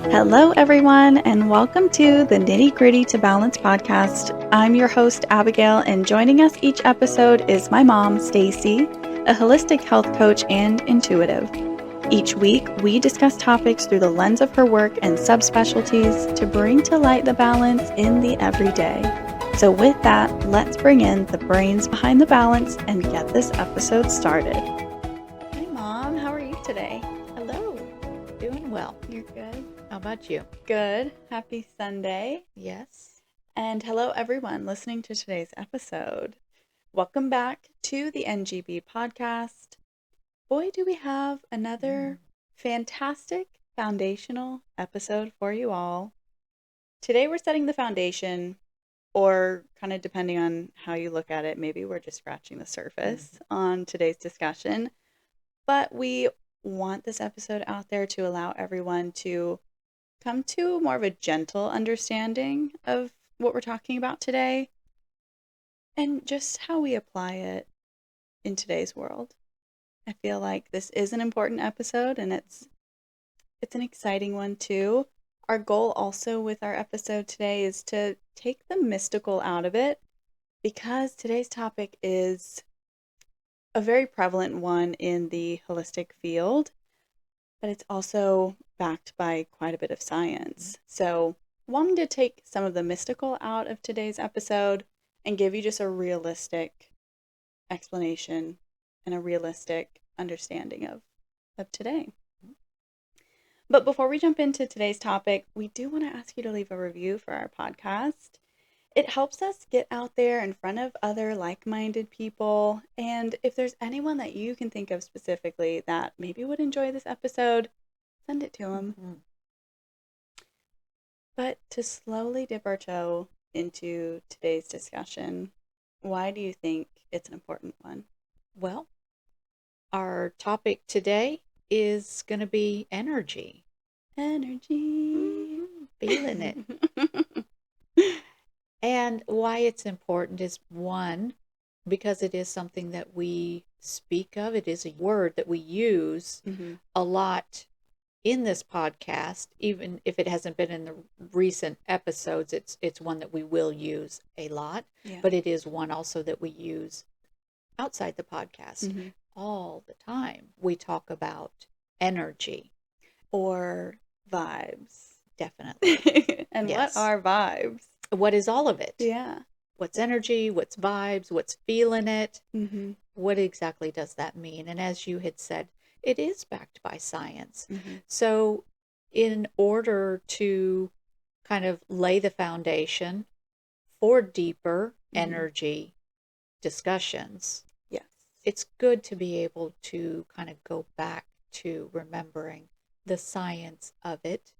Hello, everyone, and welcome to the Nitty Gritty to Balance podcast. I'm your host, Abigail, and joining us each episode is my mom, Staci, a holistic health coach and intuitive. Each week, we discuss topics through the lens of her work and subspecialties to bring to light the balance in the everyday. So with that, let's bring in the brains behind the balance and get this episode started. Hi, Mom. How are you today? Hello. Doing well. You're good? How about you? Good. Happy Sunday. Yes. And hello, everyone listening to today's episode. Welcome back to the NGB podcast. Boy, do we have another fantastic foundational episode for you all. Today we're setting the foundation, or kind of depending on how you look at it, maybe we're just scratching the surface on today's discussion. But we want this episode out there to allow everyone to come to more of a gentle understanding of what we're talking about today and just how we apply it in today's world. I feel like this is an important episode, and it's an exciting one too. Our goal also with our episode today is to take the mystical out of it, because today's topic is a very prevalent one in the holistic field, but it's also backed by quite a bit of science. So wanting to take some of the mystical out of today's episode and give you just a realistic explanation and a realistic understanding of today. But before we jump into today's topic, we do want to ask you to leave a review for our podcast. It helps us get out there in front of other like-minded people. And if there's anyone that you can think of specifically that maybe would enjoy this episode, send it to them. Mm-hmm. But to slowly dip our toe into today's discussion, why do you think it's an important one? Well, our topic today is going to be energy. Energy. Feeling it. And why it's important is, one, because it is something that we speak of. It is a word that we use a lot in this podcast. Even if it hasn't been in the recent episodes, it's one that we will use a lot. Yeah. But it is one also that we use outside the podcast all the time. We talk about energy or vibes. Definitely. And yes. What are vibes? What is all of it? Yeah. What's energy? What's vibes? What's feeling it? Mm-hmm. What exactly does that mean? And as you had said, it is backed by science. So in order to kind of lay the foundation for deeper energy discussions, yes, it's good to be able to kind of go back to remembering the science of it,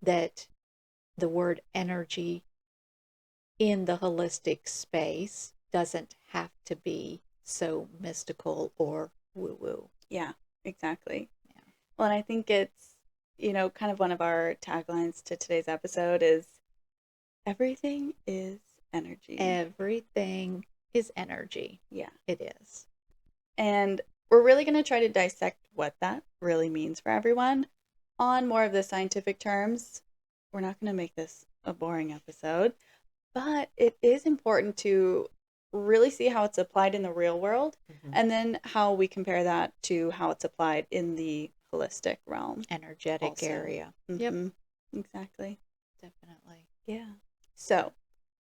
that the word energy in the holistic space doesn't have to be so mystical or woo-woo. Yeah, exactly. Yeah. Well, and I think it's, kind of one of our taglines to today's episode is everything is energy. Everything is energy. Yeah. It is. And we're really going to try to dissect what that really means for everyone on more of the scientific terms. We're not going to make this a boring episode, but it is important to really see how it's applied in the real world, and then how we compare that to how it's applied in the holistic realm. Energetic also. Area. Yep. Exactly. Definitely. Yeah. So,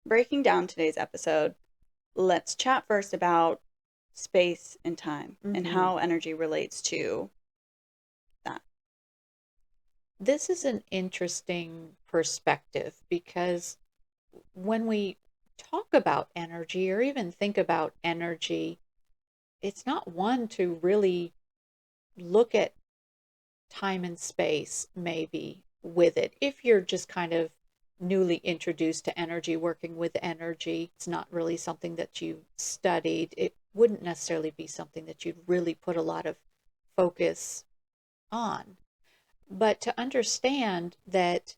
breaking down today's episode, let's chat first about space and time and how energy relates to that. This is an interesting perspective, because when we talk about energy or even think about energy, it's not one to really look at time and space maybe with it. If you're just kind of newly introduced to energy, working with energy, it's not really something that you've studied. It wouldn't necessarily be something that you'd really put a lot of focus on. But to understand that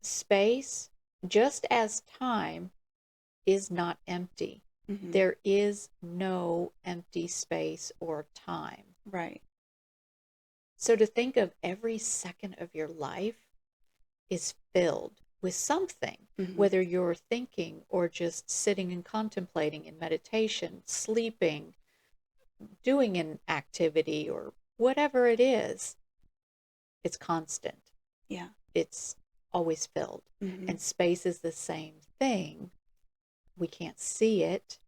space, just as time, is not empty. There is no empty space or time. Right. So to think of every second of your life is filled with something, whether you're thinking or just sitting and contemplating in meditation, sleeping, doing an activity, or whatever it is, it's constant. Yeah. It's always filled. And space is the same thing. We can't see it,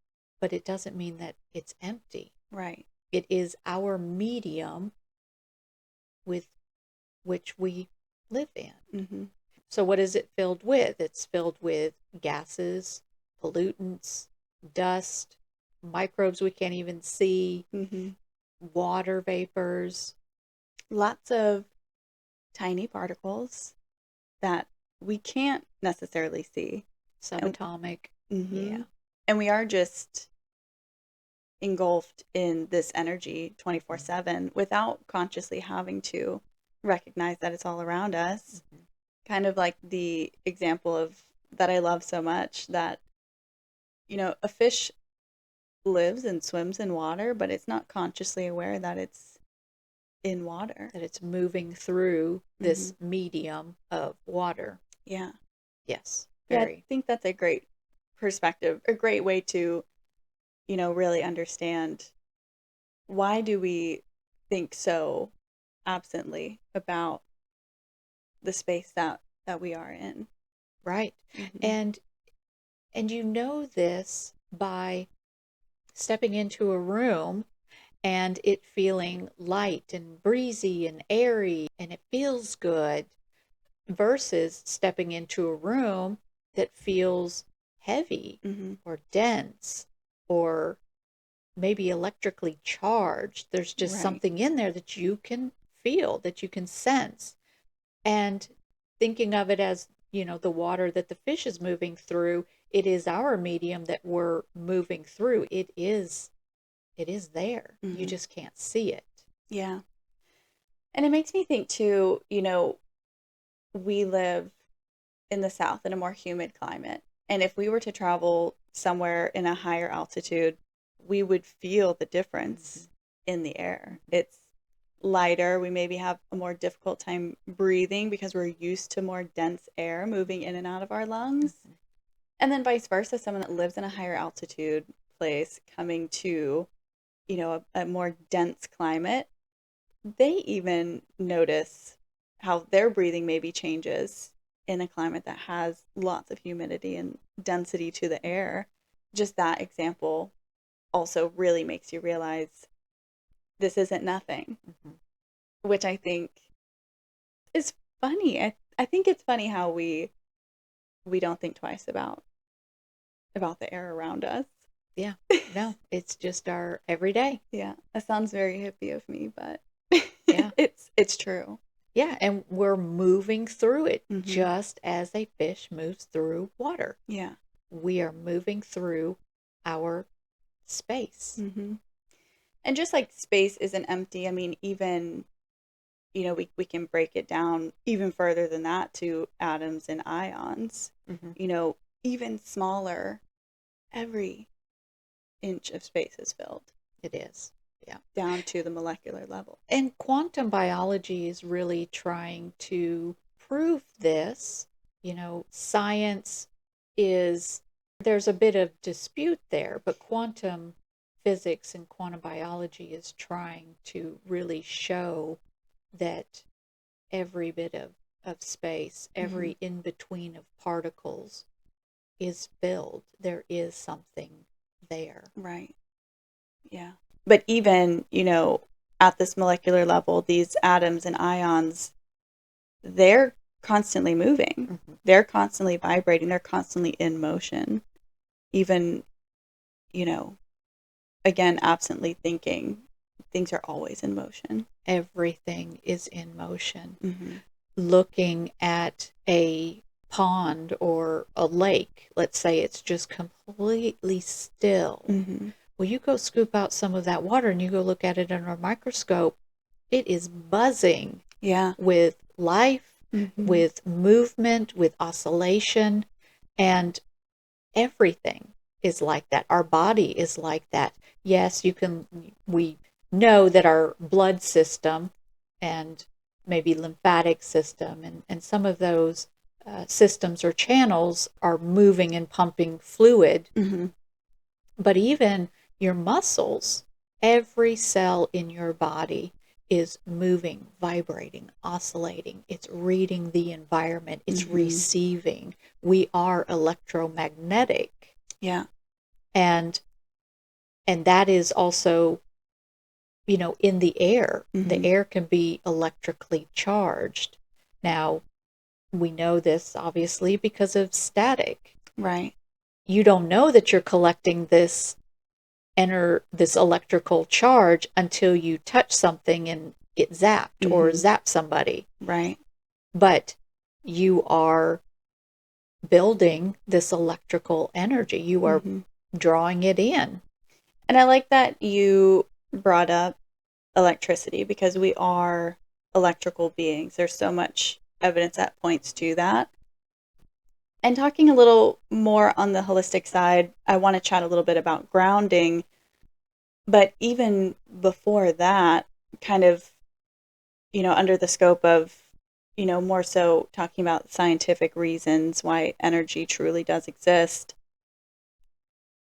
but it doesn't mean that it's empty. Right. It is our medium with which we live in. So what is it filled with? It's filled with gases, pollutants, dust, microbes we can't even see, water vapors. Lots of tiny particles that we can't necessarily see. Subatomic. Yeah. And we are just engulfed in this energy 24/7 without consciously having to recognize that it's all around us. Kind of like the example of that I love so much, that a fish lives and swims in water, but it's not consciously aware that it's in water, that it's moving through this medium of water. Yeah. Yes. Very. Yeah, I think that's a great perspective, a great way to really understand why do we think so absently about the space that we are in. Right. And you know this by stepping into a room and it feeling light and breezy and airy and it feels good, versus stepping into a room that feels heavy or dense or maybe electrically charged. There's just something in there that you can feel, that you can sense. And thinking of it as, the water that the fish is moving through, it is our medium that we're moving through. It is there. You just can't see it. Yeah. And it makes me think too, we live in the South in a more humid climate. And if we were to travel somewhere in a higher altitude, we would feel the difference in the air. It's lighter. We maybe have a more difficult time breathing because we're used to more dense air moving in and out of our lungs. And then vice versa, someone that lives in a higher altitude place coming to, a more dense climate, they even notice how their breathing maybe changes in a climate that has lots of humidity and density to the air. Just that example also really makes you realize this isn't nothing, which I think is funny. I think it's funny how we don't think twice about the air around us. Yeah, no, it's just our everyday. Yeah, that sounds very hippie of me, but yeah, it's true. Yeah, and we're moving through it just as a fish moves through water. Yeah. We are moving through our space. And just like space isn't empty, I mean, even, we can break it down even further than that to atoms and ions. Even smaller, every inch of space is filled. It is. Yeah. Down to the molecular level. And quantum biology is really trying to prove this. Science there's a bit of dispute there, but quantum physics and quantum biology is trying to really show that every bit of space, every in-between of particles is filled. There is something there. Right. Yeah. But even, at this molecular level, these atoms and ions, they're constantly moving. They're constantly vibrating. They're constantly in motion. Even, again, absently thinking, things are always in motion. Everything is in motion. Looking at a pond or a lake, let's say it's just completely still. Well, you go scoop out some of that water and you go look at it under a microscope, it is buzzing with life, with movement, with oscillation, and everything is like that. Our body is like that. Yes, we know that our blood system and maybe lymphatic system, and some of those systems or channels are moving and pumping fluid. Mm-hmm. But even your muscles, every cell in your body is moving, vibrating, oscillating. It's reading the environment, it's Mm-hmm. receiving. We are electromagnetic. Yeah. And that is also, in the air. The Mm-hmm. air can be electrically charged. Now, we know this obviously because of static. Right. You don't know that you're collecting this electrical charge until you touch something and get zapped or Mm-hmm. zap somebody. Right. But you are building this electrical energy. You are Mm-hmm. drawing it in. And I like that you brought up electricity because we are electrical beings. There's so much evidence that points to that. And talking a little more on the holistic side, I want to chat a little bit about grounding. But even before that, kind of, under the scope of, more so talking about scientific reasons why energy truly does exist,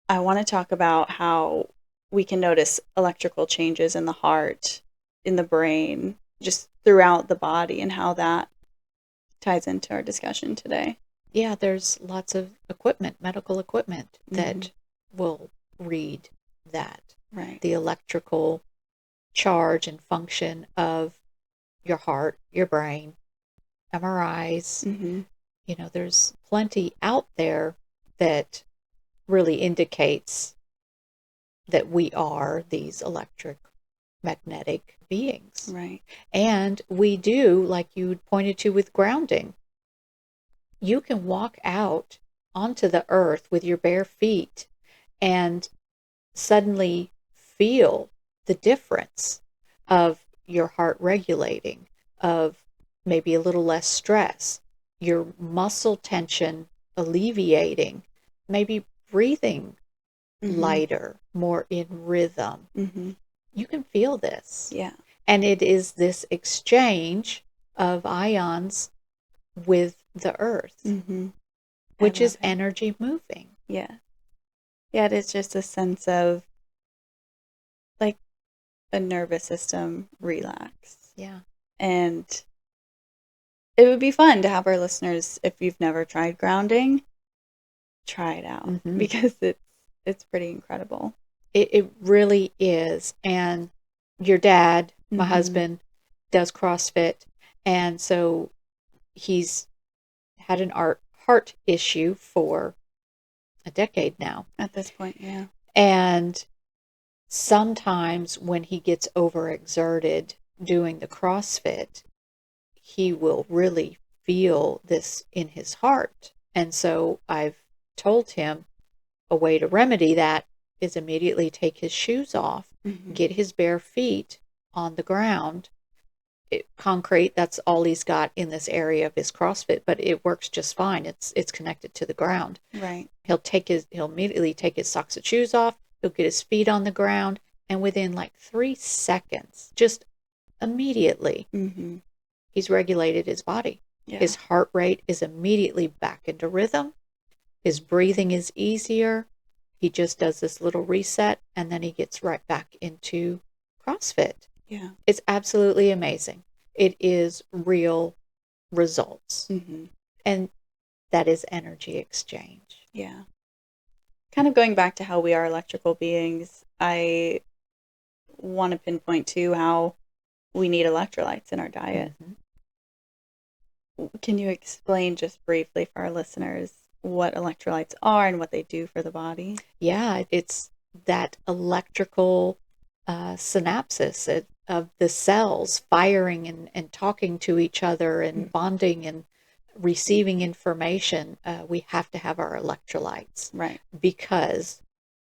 I want to talk about how we can notice electrical changes in the heart, in the brain, just throughout the body, and how that ties into our discussion today. Yeah, there's lots of equipment, medical equipment, Mm-hmm. that will read that. Right. The electrical charge and function of your heart, your brain, MRIs. Mm-hmm. There's plenty out there that really indicates that we are these electric magnetic beings. Right. And we do, like you pointed to with grounding, you can walk out onto the earth with your bare feet and suddenly feel the difference of your heart regulating, of maybe a little less stress, your muscle tension alleviating, maybe breathing Mm-hmm. lighter, more in rhythm. Mm-hmm. You can feel this. Yeah. And it is this exchange of ions with the earth, Mm-hmm. I which love is it. energy moving. Yeah. Yeah, it is just a sense of like a nervous system relax. Yeah. And it would be fun to have our listeners, if you've never tried grounding, try it out Mm-hmm. because it's pretty incredible. It really is. And your dad, my Mm-hmm. husband, does CrossFit. And so he's had an heart issue for a decade now. At this point, yeah. And sometimes when he gets overexerted doing the CrossFit, he will really feel this in his heart. And so I've told him a way to remedy that is immediately take his shoes off, Mm-hmm. get his bare feet on the ground. Concrete, that's all he's got in this area of his CrossFit, but it works just fine. It's connected to the ground. Right. He'll immediately take his socks and shoes off, he'll get his feet on the ground, and within like 3 seconds, just immediately, Mm-hmm. he's regulated his body. Yeah. His heart rate is immediately back into rhythm. His breathing is easier. He just does this little reset and then he gets right back into CrossFit. Yeah. It's absolutely amazing. It is real results. Mm-hmm. And that is energy exchange. Yeah. Kind of going back to how we are electrical beings, I want to pinpoint too how we need electrolytes in our diet. Mm-hmm. Can you explain just briefly for our listeners what electrolytes are and what they do for the body? Yeah, it's that electrical synapses of the cells firing and talking to each other and bonding and receiving information. We have to have our electrolytes. Right. Because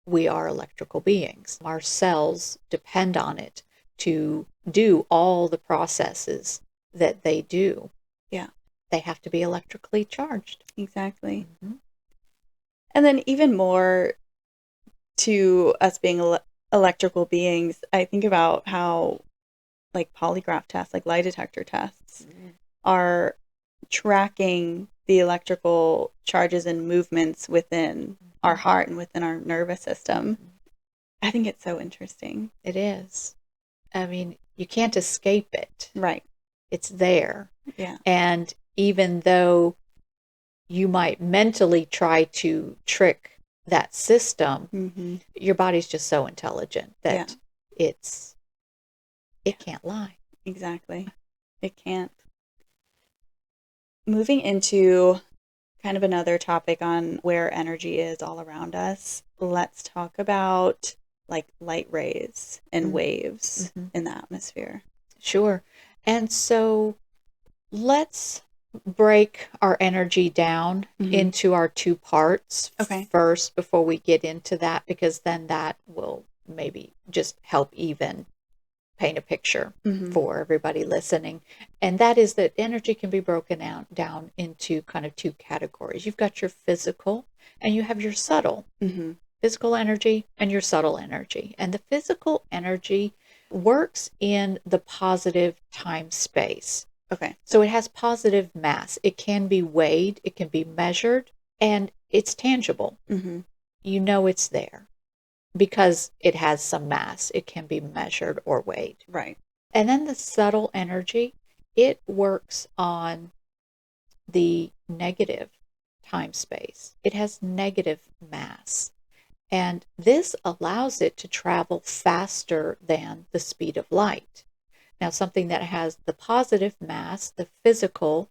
we are electrical beings. Our cells depend on it to do all the processes that they do. Yeah. They have to be electrically charged. Exactly. Mm-hmm. And then even more to us being electrical beings, I think about how like polygraph tests, like lie detector tests, are tracking the electrical charges and movements within our heart and within our nervous system. I think it's so interesting. It is. I mean, you can't escape it. Right. It's there. Yeah. And even though you might mentally try to trick that system, your body's just so intelligent that it can't lie. Exactly. It can't. Moving into kind of another topic on where energy is all around us, let's talk about like light rays and waves in the atmosphere. Sure. And so let's break our energy down into our two parts first before we get into that, because then that will maybe just help even paint a picture for everybody listening. And that is that energy can be broken down into kind of two categories. You've got your physical and you have your subtle. Physical energy and your subtle energy. And the physical energy works in the positive time space. Okay. So it has positive mass. It can be weighed, it can be measured, and it's tangible. You know it's there because it has some mass. It can be measured or weighed. Right. And then the subtle energy, it works on the negative time space. It has negative mass. And this allows it to travel faster than the speed of light. Now, something that has the positive mass, the physical,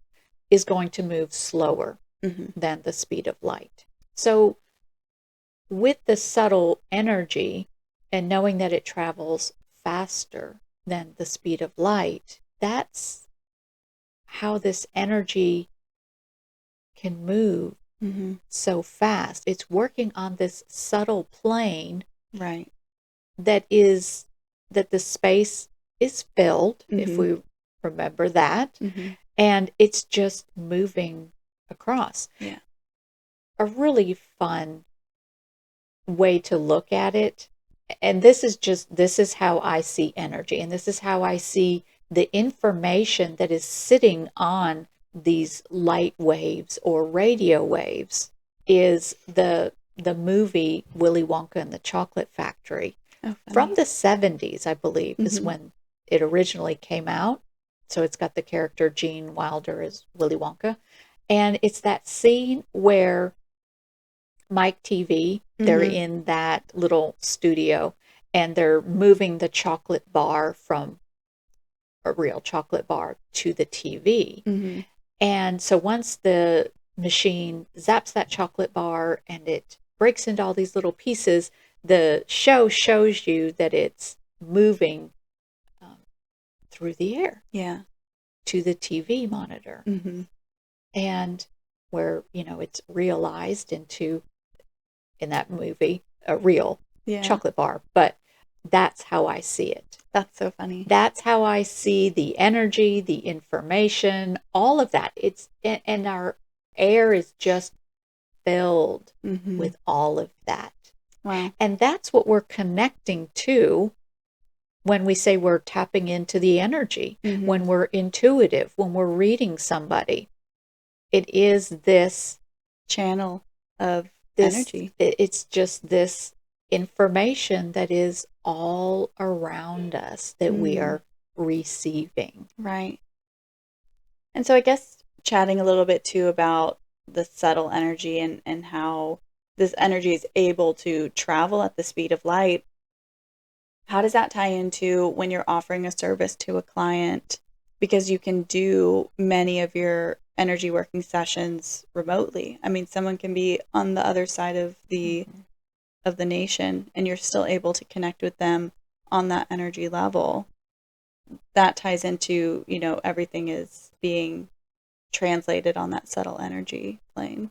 is going to move slower than the speed of light. So with the subtle energy and knowing that it travels faster than the speed of light, that's how this energy can move so fast. It's working on this subtle plane, right, that the space is filled, if we remember that, and it's just moving across. Yeah. A really fun way to look at it, and this is how I see energy, and this is how I see the information that is sitting on these light waves or radio waves, is the movie Willy Wonka and the Chocolate Factory. From the 70s, I believe, is when it originally came out. So it's got the character Gene Wilder as Willy Wonka. And it's that scene where Mike TV, they're in that little studio and they're moving the chocolate bar from a real chocolate bar to the TV. And so once the machine zaps that chocolate bar and it breaks into all these little pieces, the show shows you that it's moving through the air to the TV monitor. And where, it's realized into, in that movie, a real chocolate bar. But that's how I see it. That's so funny. That's how I see the energy, the information, all of that. And our air is just filled with all of that. Wow. And that's what we're connecting to when we say we're tapping into the energy, when we're intuitive, when we're reading somebody. It is this channel of energy. It's just this information that is all around us that we are receiving. Right. And so I guess chatting a little bit too about the subtle energy and how this energy is able to travel at the speed of light. How does that tie into when you're offering a service to a client? Because you can do many of your energy working sessions remotely. I mean, someone can be on the other side of the nation and you're still able to connect with them on that energy level. That ties into, everything is being translated on that subtle energy plane.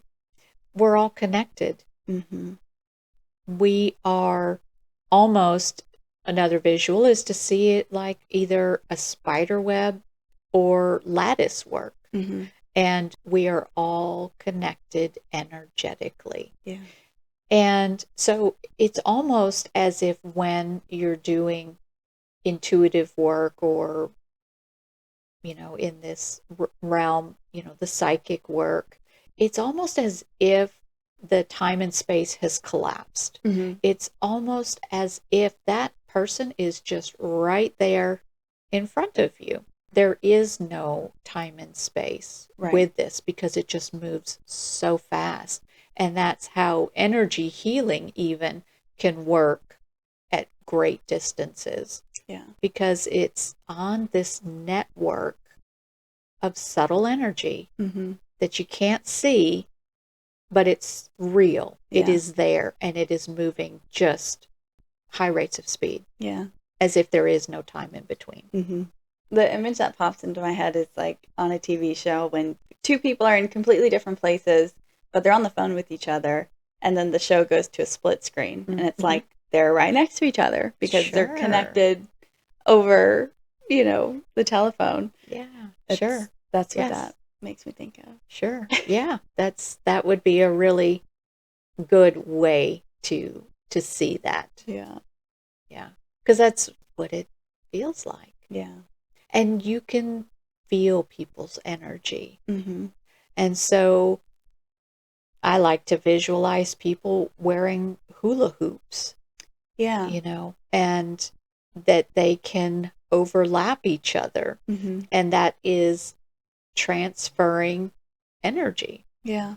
We're all connected. We are almost, another visual is to see it like either a spider web or lattice work. And we are all connected energetically. Yeah. And so it's almost as if when you're doing intuitive work or, in this realm, the psychic work, it's almost as if the time and space has collapsed. Mm-hmm. It's almost as if that person is just right there in front of you. There is no time and space Right. with this because it just moves so fast. And that's how energy healing even can work at great distances Yeah. because it's on this network of subtle energy Mm-hmm. that you can't see, but it's real. It Yeah. is there and it is moving just high rates of speed Yeah. as if there is no time in between. Mm-hmm. The image that pops into my head is like on a TV show when two people are in completely different places, but they're on the phone with each other, and then the show goes to a split screen, and it's like they're right next to each other because they're Sure. connected over, the telephone. Yeah, sure. That's what Yes. that makes me think of. Sure. Yeah, that would be a really good way to see that. Yeah. Yeah. Because that's what it feels like. Yeah. And you can feel people's energy. Mm-hmm. And so I like to visualize people wearing hula hoops, Yeah. and that they can overlap each other. Mm-hmm. And that is transferring energy. Yeah.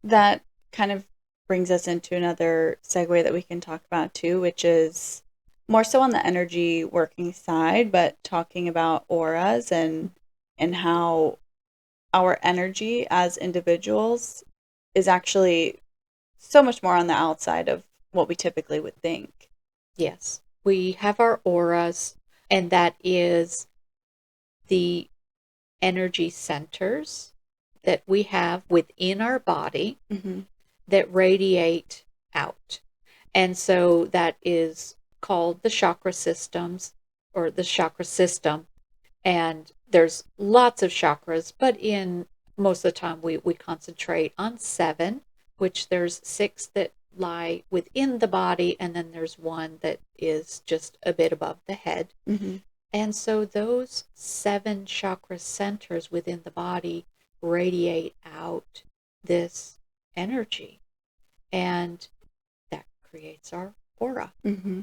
That kind of brings us into another segue that we can talk about too, which is more so on the energy working side, but talking about auras and how our energy as individuals is actually so much more on the outside of what we typically would think. Yes. We have our auras, and that is the energy centers that we have within our body Mm-hmm. that radiate out. And so that is called the chakra systems or the chakra system. And there's lots of chakras, but in most of the time we concentrate on 7, which there's 6 that lie within the body, and then there's one that is just a bit above the head. Mm-hmm. And so those 7 chakra centers within the body radiate out this energy, and that creates our aura. Mm-hmm.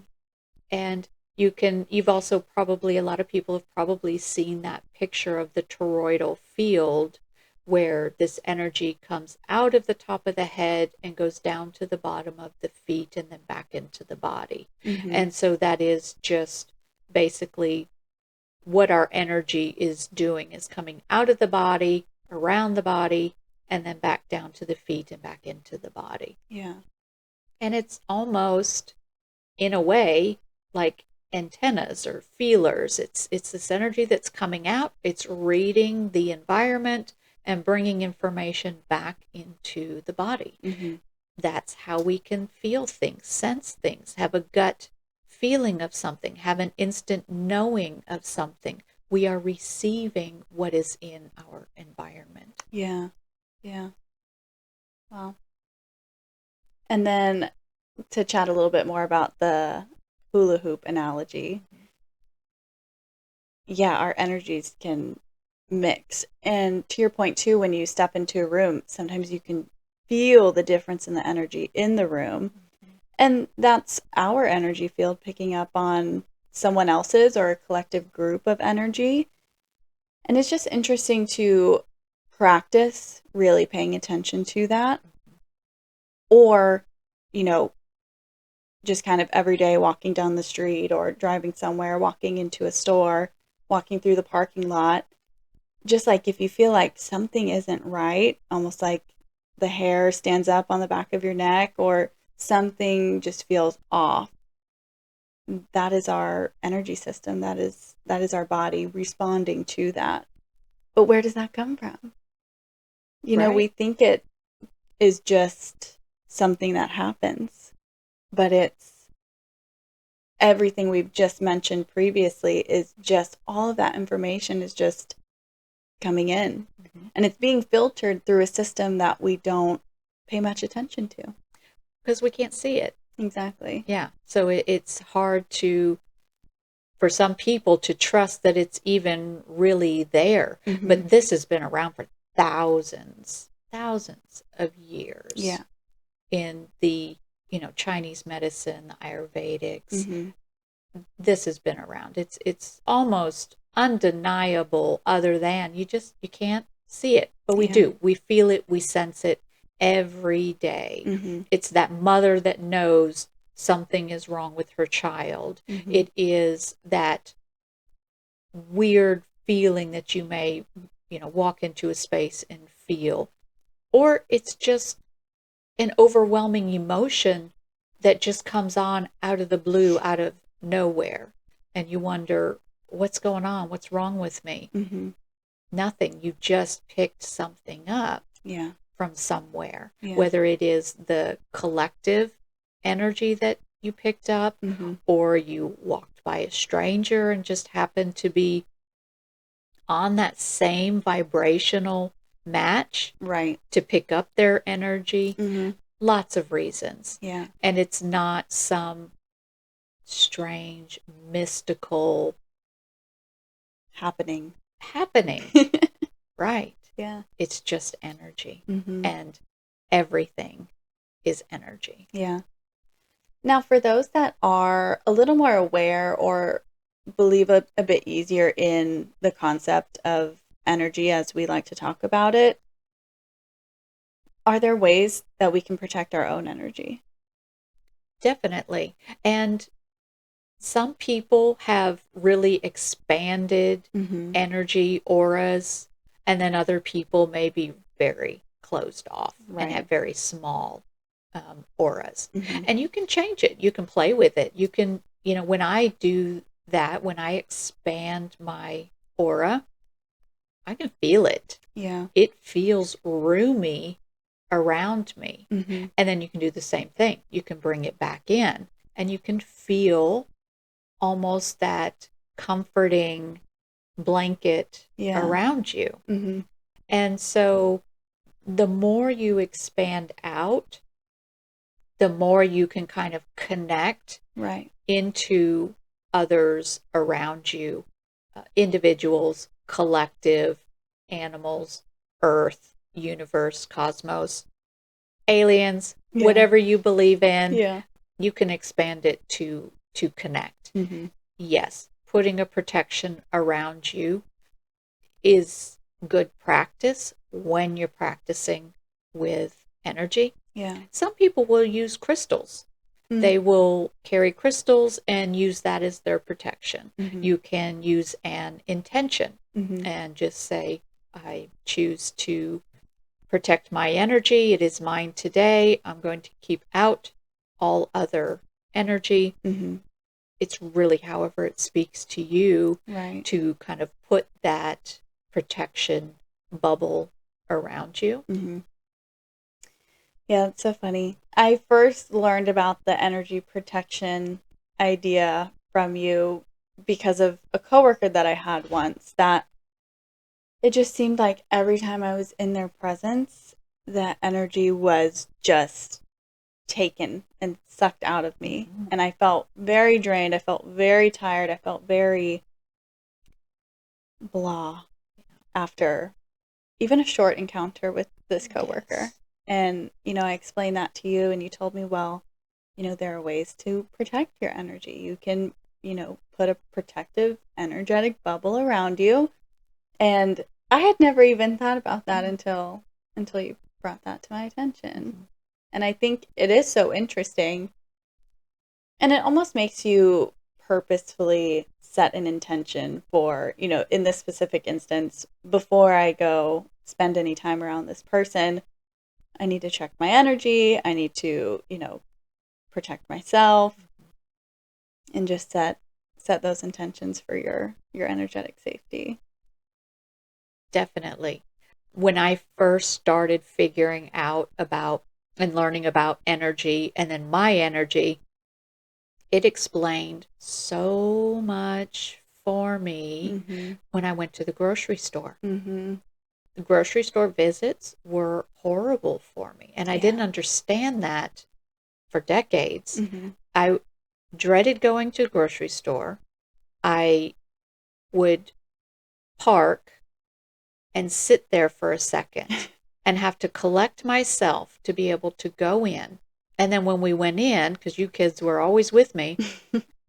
And you've also probably, a lot of people have probably seen that picture of the toroidal field where this energy comes out of the top of the head and goes down to the bottom of the feet and then back into the body. Mm-hmm. And so that is just basically what our energy is doing, is coming out of the body, around the body, and then back down to the feet and back into the body. Yeah. And it's almost, in a way, like antennas or feelers. It's this energy that's coming out. It's reading the environment and bringing information back into the body. Mm-hmm. That's how we can feel things, sense things, have a gut feeling of something, have an instant knowing of something. We are receiving what is in our environment. Yeah. Yeah. Wow. And then to chat a little bit more about the hula hoop analogy. Yeah, our energies can mix. And to your point too, when you step into a room, sometimes you can feel the difference in the energy in the room. And that's our energy field picking up on someone else's or a collective group of energy. And it's just interesting to practice really paying attention to that. Or, just kind of every day walking down the street or driving somewhere, walking into a store, walking through the parking lot. Just like if you feel like something isn't right, almost like the hair stands up on the back of your neck or something just feels off, that is our energy system. That is our body responding to that. But where does that come from? Right. We think it is just something that happens, but it's everything we've just mentioned previously. Is just all of that information is just coming in, and it's being filtered through a system that we don't pay much attention to because we can't see it. Exactly. Yeah. So it's hard to for some people to trust that it's even really there. Mm-hmm. But this has been around for thousands of years. Yeah. In the, Chinese medicine, the Ayurvedics. Mm-hmm. This has been around. It's almost undeniable, other than you can't see it, but we do. We feel it, we sense it every day. Mm-hmm. It's that mother that knows something is wrong with her child. Mm-hmm. It is that weird feeling that you may, walk into a space and feel, or it's just an overwhelming emotion that just comes on out of the blue, out of nowhere, and you wonder, what's going on? What's wrong with me? Mm-hmm. Nothing. You just picked something up from somewhere, whether it is the collective energy that you picked up, or you walked by a stranger and just happened to be on that same vibrational match, right, to pick up their energy. Lots of reasons. Yeah. And it's not some strange, mystical happening. Right. Yeah. It's just energy. And everything is energy. Yeah. Now, for those that are a little more aware or believe a bit easier in the concept of energy as we like to talk about it, are there ways that we can protect our own energy? Definitely. And some people have really expanded energy auras, and then other people may be very closed off and have very small auras. And you can change it. You can play with it. You can, when I do that, when I expand my aura, I can feel it. Yeah. It feels roomy around me. And then you can do the same thing. You can bring it back in, and you can feel almost that comforting blanket around you. And so the more you expand out, the more you can kind of connect into others around you, individuals, collective, animals, earth, universe, cosmos, aliens, whatever you believe in, you can expand it to connect. Yes, putting a protection around you is good practice when you're practicing with energy. Some people will use crystals. They will carry crystals and use that as their protection. You can use an intention and just say, I choose to protect my energy. It is mine today. I'm going to keep out all other energy. It's really however it speaks to you to kind of put that protection bubble around you. Yeah, it's so funny. I first learned about the energy protection idea from you because of a coworker that I had once, that it just seemed like every time I was in their presence, that energy was just taken and sucked out of me. And I felt very drained. I felt very tired. I felt very blah after even a short encounter with this coworker. And, I explained that to you, and you told me, well, there are ways to protect your energy. You can, put a protective, energetic bubble around you. And I had never even thought about that until you brought that to my attention. And I think it is so interesting. And it almost makes you purposefully set an intention for, in this specific instance, before I go spend any time around this person, I need to check my energy. I need to, protect myself, and just set those intentions for your energetic safety. Definitely. When I first started figuring out about and learning about energy, and then my energy, it explained so much for me when I went to the grocery store. The grocery store visits were horrible for me, and I didn't understand that for decades. I dreaded going to a grocery store. I would park and sit there for a second and have to collect myself to be able to go in. And then when we went in, because you kids were always with me,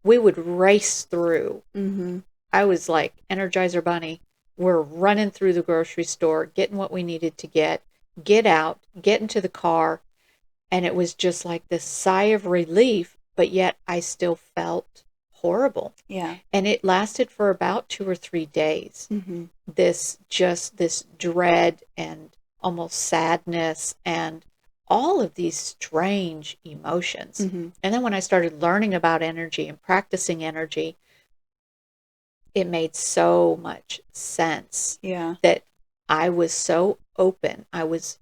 we would race through. Mm-hmm. I was like Energizer Bunny. We're running through the grocery store, getting what we needed to get out, get into the car. And it was just like this sigh of relief, but yet I still felt horrible. Yeah. And it lasted for about 2 or 3 days. Mm-hmm. This dread and almost sadness and all of these strange emotions. Mm-hmm. And then when I started learning about energy and practicing energy, it made so much sense. Yeah. That I was so open. I was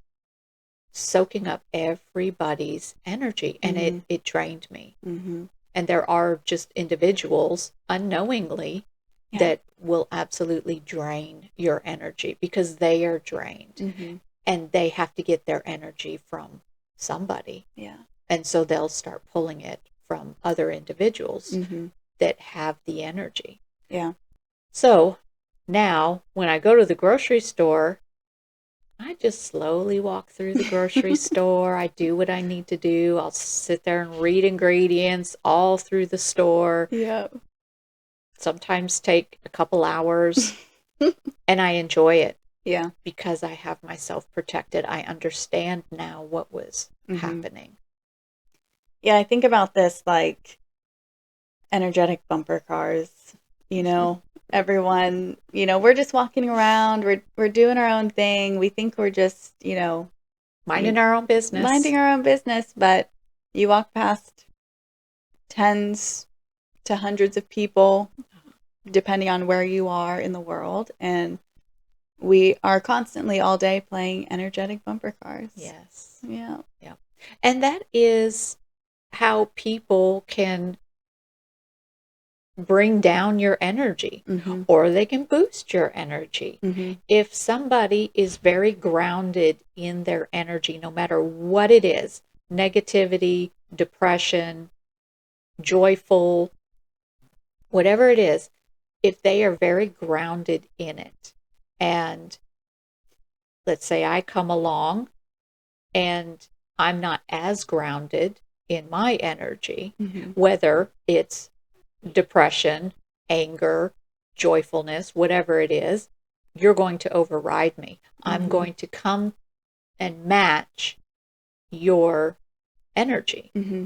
soaking up everybody's energy, and Mm-hmm. it drained me. Mm-hmm. And there are just individuals unknowingly that will absolutely drain your energy because they are drained. Mm-hmm. And they have to get their energy from somebody. Yeah. And so they'll start pulling it from other individuals Mm-hmm. that have the energy. Yeah. So now when I go to the grocery store, I just slowly walk through the grocery store. I do what I need to do. I'll sit there and read ingredients all through the store. Yeah. Sometimes take a couple hours, and I enjoy it. Yeah. Because I have myself protected. I understand now what was Mm-hmm. happening. Yeah, I think about this like energetic bumper cars, you know, everyone, you know, we're just walking around, we're doing our own thing. We think we're just, you know, Minding our own business. Minding our own business, but you walk past tens to hundreds of people, depending on where you are in the world, and we are constantly all day playing energetic bumper cars. Yes. Yeah. Yeah. And that is how people can bring down your energy, Mm-hmm. or they can boost your energy. Mm-hmm. If somebody is very grounded in their energy, no matter what it is, negativity, depression, joyful, whatever it is, if they are very grounded in it, and let's say I come along and I'm not as grounded in my energy, Mm-hmm. whether it's depression, anger, joyfulness, whatever it is, you're going to override me. Mm-hmm. I'm going to come and match your energy. Mm-hmm.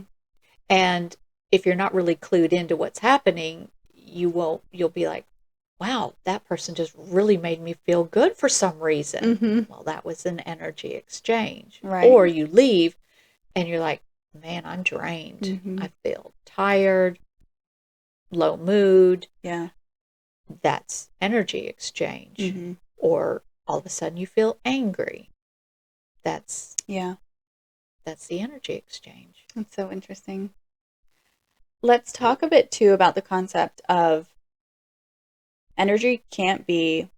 And if you're not really clued into what's happening, you'll be like, wow, that person just really made me feel good for some reason. Mm-hmm. Well, that was an energy exchange. Right. Or you leave and you're like, man, I'm drained. Mm-hmm. I feel tired, low mood. Yeah. That's energy exchange. Mm-hmm. Or all of a sudden you feel angry. That's the energy exchange. That's so interesting. Let's talk a bit too about the concept of energy can't be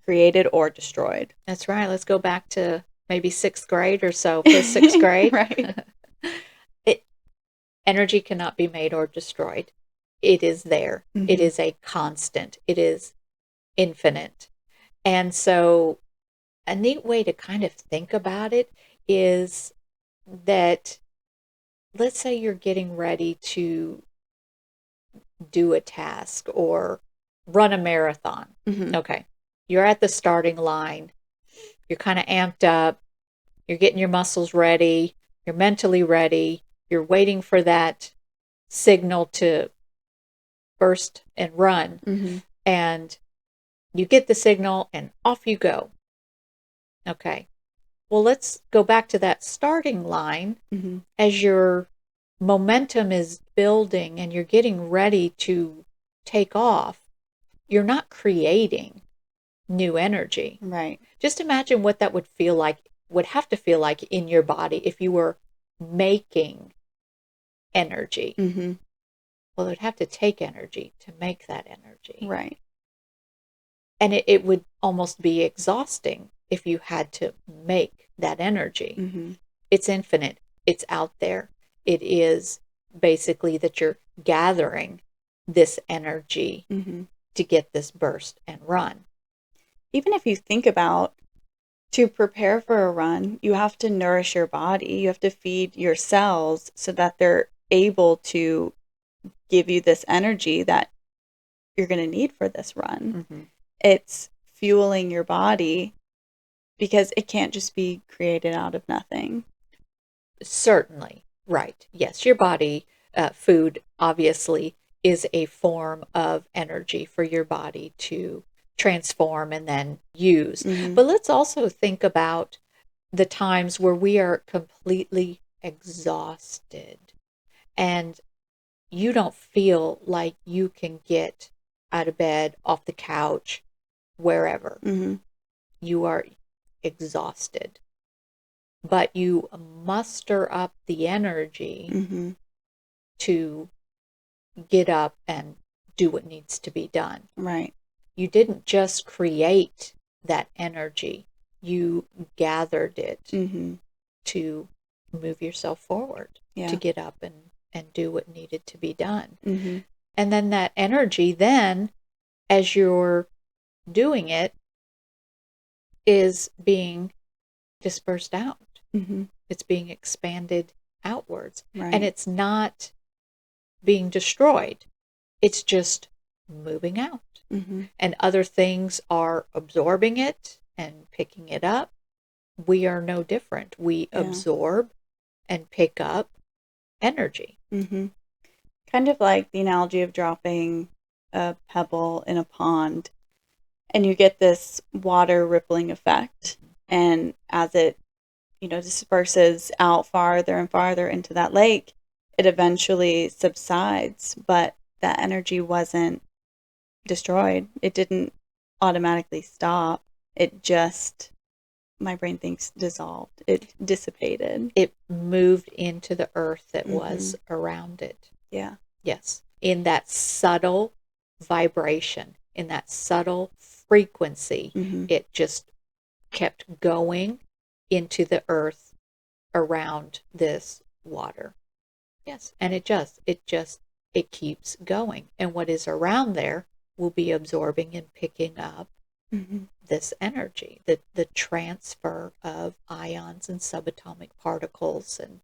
created or destroyed. That's right. Let's go back to maybe 6th grade or so, 5th, 6th grade. Right. Energy cannot be made or destroyed. It is there. Mm-hmm. It is a constant. It is infinite. And so a neat way to kind of think about it is that, let's say you're getting ready to do a task or run a marathon. Mm-hmm. Okay. You're at the starting line. You're kind of amped up. You're getting your muscles ready. You're mentally ready. You're waiting for that signal to burst and run. Mm-hmm. And you get the signal and off you go. Okay. Well, let's go back to that starting line. Mm-hmm. As your momentum is building and you're getting ready to take off, you're not creating new energy. Right. Just imagine what that would have to feel like in your body if you were making energy. Mm-hmm. Well, it would have to take energy to make that energy. Right. And it would almost be exhausting if you had to make that energy. Mm-hmm. It's infinite. It's out there. It is basically that you're gathering this energy Mm-hmm. to get this burst and run. Even if you think about, to prepare for a run, you have to nourish your body. You have to feed your cells so that they're able to give you this energy that you're going to need for this run. Mm-hmm. It's fueling your body because it can't just be created out of nothing. Certainly. Right. Yes, your body, food obviously is a form of energy for your body to transform and then use. Mm-hmm. But let's also think about the times where we are completely exhausted and you don't feel like you can get out of bed, off the couch, wherever. Mm-hmm. You are exhausted, but you muster up the energy Mm-hmm. to get up and do what needs to be done. Right. You didn't just create that energy, you gathered it Mm-hmm. to move yourself forward, Yeah. to get up and do what needed to be done. Mm-hmm. And then that energy, then, as you're doing it, is being dispersed out. Mm-hmm. It's being expanded outwards. Right. And it's not being destroyed. It's just moving out. Mm-hmm. And other things are absorbing it and picking it up. We are no different. We absorb and pick up energy. Mm-hmm. Kind of like the analogy of dropping a pebble in a pond, and you get this water rippling effect. And as it, disperses out farther and farther into that lake, it eventually subsides, but that energy wasn't destroyed. It didn't automatically stop. It just, my brain thinks, dissolved. It dissipated. It moved into the earth that Mm-hmm. was around it. Yeah. Yes. In that subtle vibration, in that subtle frequency, Mm-hmm. it just kept going into the earth around this water. Yes. And it keeps going. And what is around there will be absorbing and picking up Mm-hmm. this energy, the transfer of ions and subatomic particles. And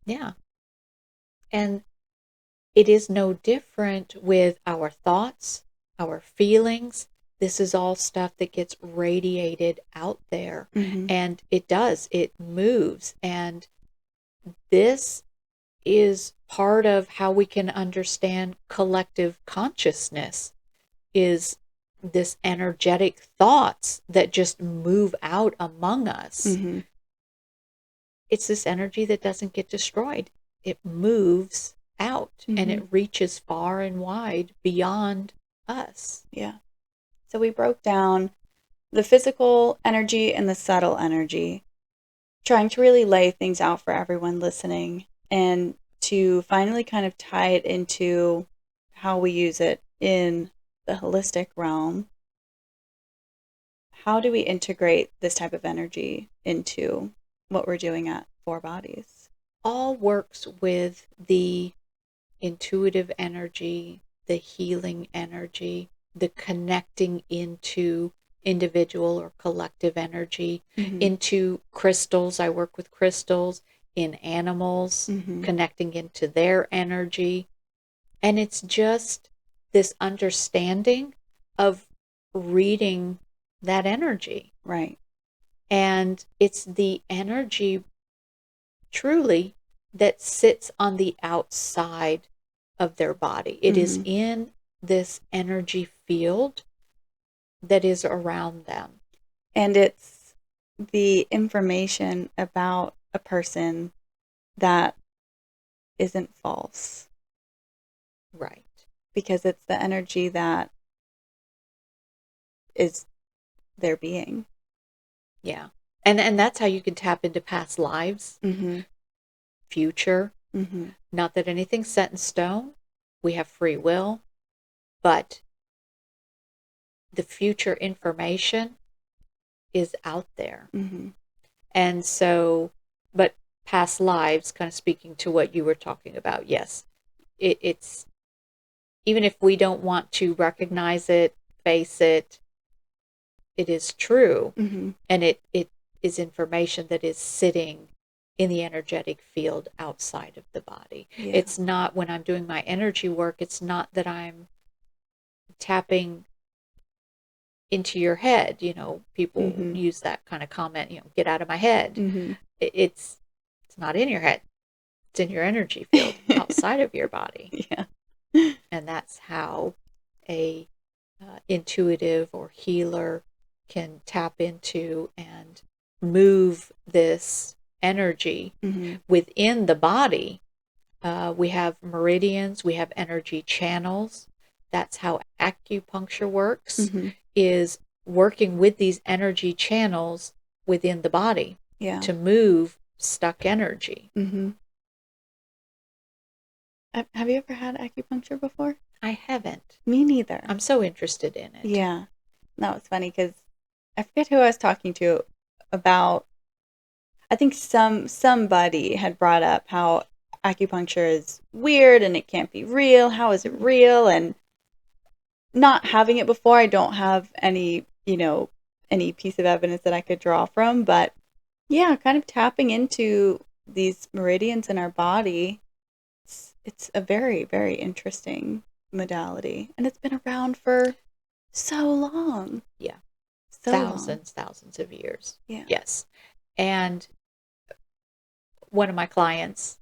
yeah. And it is no different with our thoughts, our feelings. This is all stuff that gets radiated out there. Mm-hmm. And it moves. And this is part of how we can understand collective consciousness, is this energetic thoughts that just move out among us. Mm-hmm. It's this energy that doesn't get destroyed. It moves out. Mm-hmm. And it reaches far and wide beyond us. Yeah. So we broke down the physical energy and the subtle energy, trying to really lay things out for everyone listening and to finally kind of tie it into how we use it in the holistic realm. How do we integrate this type of energy into what we're doing at Four Bodies? All works with the intuitive energy, the healing energy, the connecting into individual or collective energy, Mm-hmm. into crystals. I work with crystals, in animals, Mm-hmm. connecting into their energy. And it's just this understanding of reading that energy. Right. And it's the energy truly that sits on the outside of their body. It is Mm-hmm. in this energy field that is around them. And it's the information about a person that isn't false, Right. because it's the energy that is their being. Yeah. And that's how you can tap into past lives, Mm-hmm. future. Mm-hmm. Not that anything's set in stone. We have free will, but the future information is out there. Mm-hmm. And so, but past lives, kind of speaking to what you were talking about, yes, it's even if we don't want to recognize it, face it, it is true. Mm-hmm. And it is information that is sitting in the energetic field outside of the body. Yeah. It's not, when I'm doing my energy work, it's not that I'm tapping into your head. You know, people Mm-hmm. use that kind of comment, you know, get out of my head. Mm-hmm. It's not in your head. It's in your energy field outside of your body. Yeah. And that's how a intuitive or healer can tap into and move this energy Mm-hmm. within the body. We have meridians, we have energy channels. That's how acupuncture works, Mm-hmm. is working with these energy channels within the body Yeah. to move stuck energy. Mm-hmm. Have you ever had acupuncture before? I haven't. Me neither. I'm so interested in it. Yeah. That was funny because I forget who I was talking to about, I think somebody had brought up how acupuncture is weird and it can't be real. How is it real? And not having it before, I don't have any, any piece of evidence that I could draw from. But yeah, kind of tapping into these meridians in our body, it's a very, very interesting modality. And it's been around for so long. Yeah. So long. Thousands of years. Yeah. Yes. And one of my clients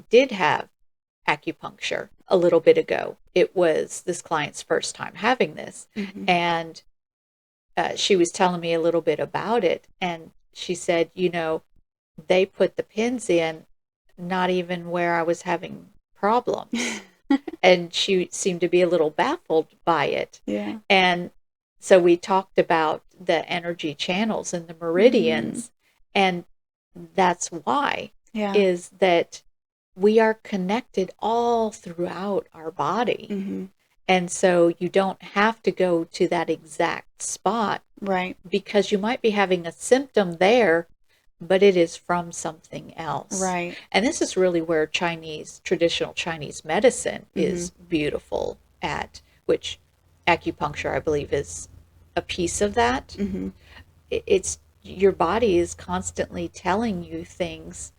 did have acupuncture a little bit ago. It was this client's first time having this. Mm-hmm. And she was telling me a little bit about it. And she said, you know, they put the pins in not even where I was having problems. And she seemed to be a little baffled by it. Yeah. And so we talked about the energy channels and the meridians. Mm. And that's why, is that we are connected all throughout our body. Mm-hmm. And so you don't have to go to that exact spot. Right. Because you might be having a symptom there, but it is from something else. Right. And this is really where traditional Chinese medicine Mm-hmm. is beautiful at, which acupuncture, I believe, is a piece of that. Mm-hmm. It's your body is constantly telling you things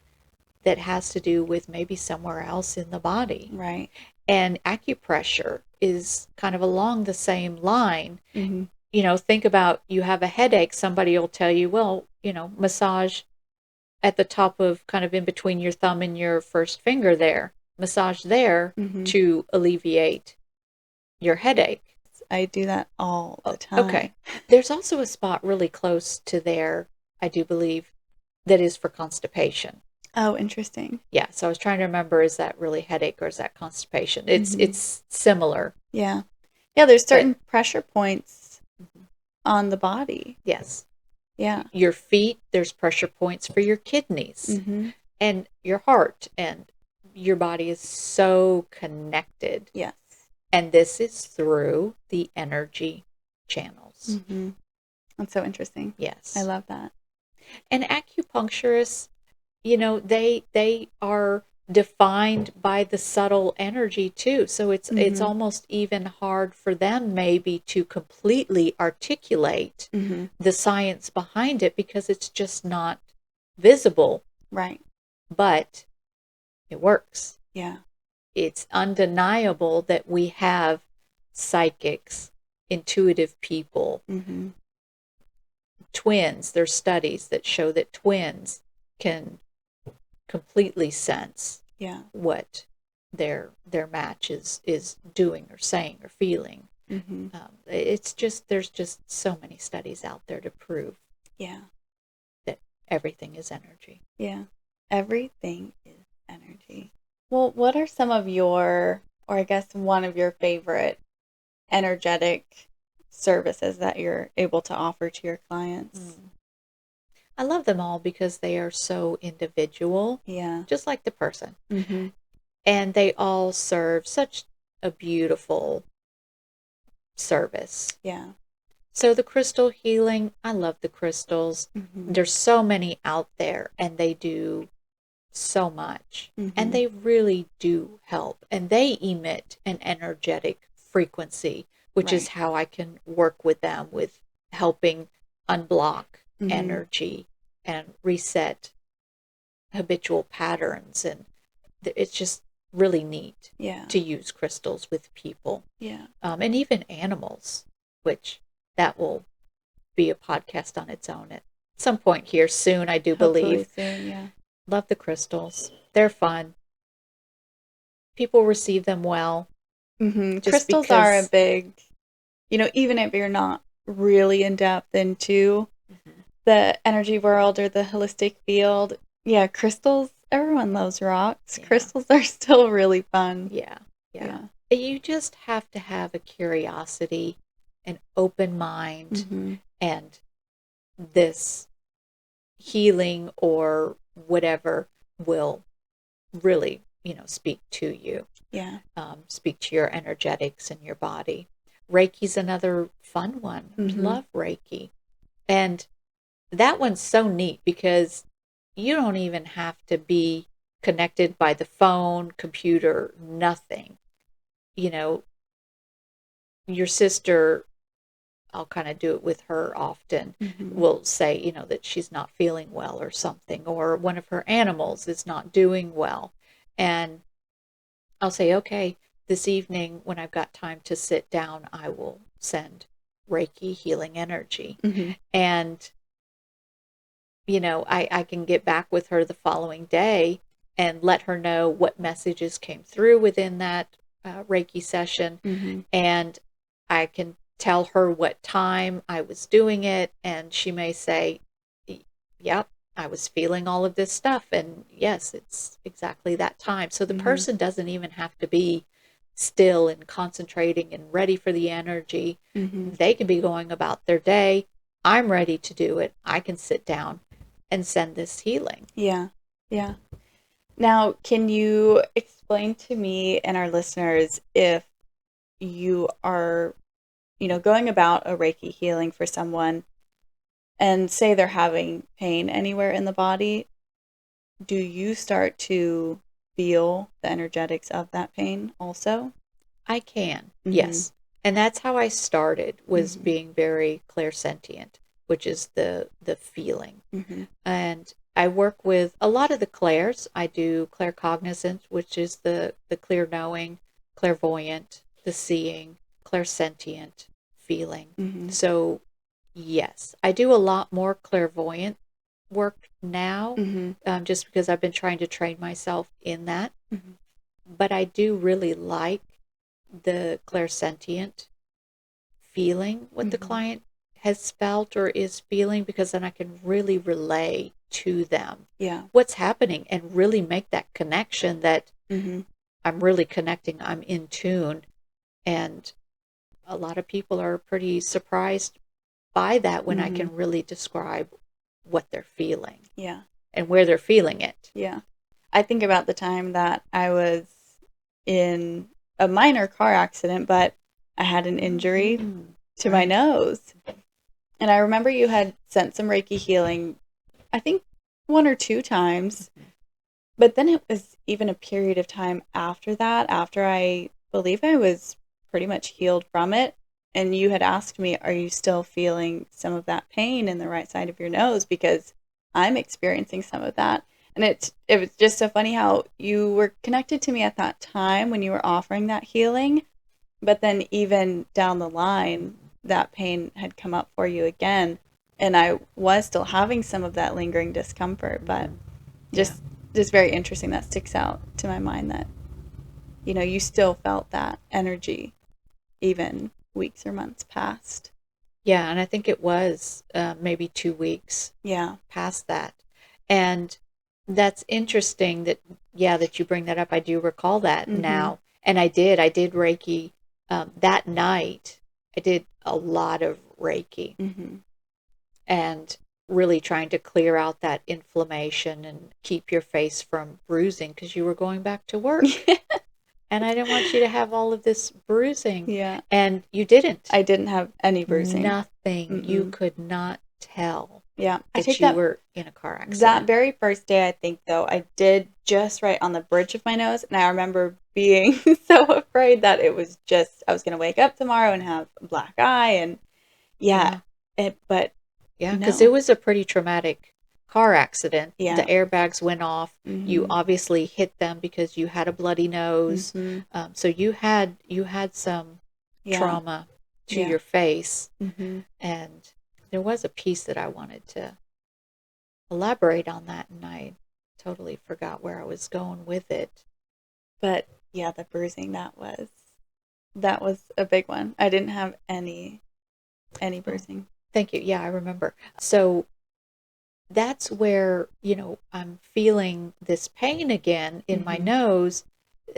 that has to do with maybe somewhere else in the body. Right. And acupressure is kind of along the same line. Mm-hmm. You know, think about, you have a headache, somebody will tell you, well, you know, massage at the top of, kind of in between your thumb and your first finger there, massage there. Mm-hmm. To alleviate your headache. I do that all the time. Okay. There's also a spot really close to there, I do believe, that is for constipation. Oh, interesting. Yeah, so I was trying to remember, is that really headache or is that constipation? It's similar. Yeah. Yeah, there's certain pressure points on the body. Yes. Yeah. Your feet, there's pressure points for your kidneys. Mm-hmm. And your heart, and your body is so connected. Yes. And this is through the energy channels. Mm-hmm. That's so interesting. Yes. I love that. And acupuncturists, you know, they are defined by the subtle energy too. So it's almost even hard for them maybe to completely articulate the science behind it, because it's just not visible. Right. But it works. Yeah. It's undeniable that we have psychics, intuitive people, twins. There's studies that show that twins can completely sense what their match is doing or saying or feeling. It's just, there's just so many studies out there to prove that everything is energy. Yeah, everything is energy. Well, what are some of your, or I guess one of your favorite energetic services that you're able to offer to your clients? I love them all because they are so individual. Yeah. Just like the person. And they all serve such a beautiful service. Yeah. So the crystal healing, I love the crystals. There's so many out there, and they do so much. And Mm-hmm. they really do help. And they emit an energetic frequency, which is Right. how I can work with them with helping unblock Mm-hmm. energy and reset habitual patterns. And it's just really neat Yeah. to use crystals with people, Yeah. and even animals, which that will be a podcast on its own at some point here soon, I do Hopefully believe. soon. Yeah. Love the crystals. They're fun. People receive them well Mm-hmm. just Crystals are a because. big, even if you're not really in depth into Mhm. the energy world or the holistic field, yeah, crystals, everyone loves rocks. Yeah, Crystals are still really fun. yeah, yeah. Yeah. You just have to have a curiosity, an open mind, Mm-hmm. and this healing or whatever will really, speak to you, Yeah. speak to your energetics and your body. Reiki's another fun one. Mm-hmm. Love Reiki. And that one's so neat because you don't even have to be connected by the phone, computer, nothing. You know, your sister, I'll kind of do it with her often, Mm-hmm. will say, that she's not feeling well or something, or one of her animals is not doing well. And I'll say, okay, this evening when I've got time to sit down, I will send Reiki healing energy. Mm-hmm. And, I can get back with her the following day and let her know what messages came through within that Reiki session. Mm-hmm. And I can tell her what time I was doing it. And she may say, yep, I was feeling all of this stuff. And yes, it's exactly that time. So the Mm-hmm. person doesn't even have to be still and concentrating and ready for the energy. Mm-hmm. They can be going about their day. I'm ready to do it. I can sit down and send this healing. Yeah. Yeah. Now, can you explain to me and our listeners if you are, going about a Reiki healing for someone and say they're having pain anywhere in the body, do you start to feel the energetics of that pain also? I can, Mm-hmm. yes. And that's how I started, was Mm-hmm. being very clairsentient, which is the feeling. Mm-hmm. And I work with a lot of the clairs. I do claircognizant, which is the clear knowing, clairvoyant, the seeing, clairsentient feeling. Mm-hmm. So, yes, I do a lot more clairvoyant work now, Mm-hmm. just because I've been trying to train myself in that. Mm-hmm. But I do really like the clairsentient feeling what the Mm-hmm. client has felt or is feeling, because then I can really relay to them Yeah. what's happening and really make that connection that Mm-hmm. I'm really connecting, I'm in tune. And a lot of people are pretty surprised by that when I Mm-hmm. can really describe what they're feeling Yeah. and where they're feeling it. Yeah. I think about the time that I was in a minor car accident, but I had an injury to my Right. nose. And I remember you had sent some Reiki healing, I think 1 or 2 times. But then it was even a period of time after that, after I believe I was pretty much healed from it. And you had asked me, are you still feeling some of that pain in the right side of your nose? Because I'm experiencing some of that. And it was just so funny how you were connected to me at that time when you were offering that healing. But then even down the line, that pain had come up for you again. And I was still having some of that lingering discomfort, but Yeah. just very interesting. That sticks out to my mind that you still felt that energy even weeks or months past. Yeah, and I think it was maybe 2 weeks Yeah. past that. And that's interesting that, yeah, that you bring that up. I do recall that Mm-hmm. now. And I did Reiki that night. I did a lot of Reiki Mm-hmm. and really trying to clear out that inflammation and keep your face from bruising because you were going back to work. And I didn't want you to have all of this bruising. Yeah. And you didn't. I didn't have any bruising. Nothing. You Mm-mm. could not tell. Yeah. I that take you that were in a car that accident. very first day, I think, though, I did just right on the bridge of my nose. And I remember being so afraid that it was just, I was going to wake up tomorrow and have a black eye. And yeah, Yeah. but Yeah, because it no. was a pretty traumatic car accident. The Yeah. airbags went off. You Mm-hmm. obviously hit them because you had a bloody nose. Mm-hmm. So you had some Yeah. trauma to Yeah. your face, Mm-hmm. and there was a piece that I wanted to elaborate on that, and I totally forgot where I was going with it. But yeah, the bruising, that was a big one. I didn't have any Oh, bruising. thank you. Yeah, I remember. So that's where, I'm feeling this pain again in my Mm-hmm. nose.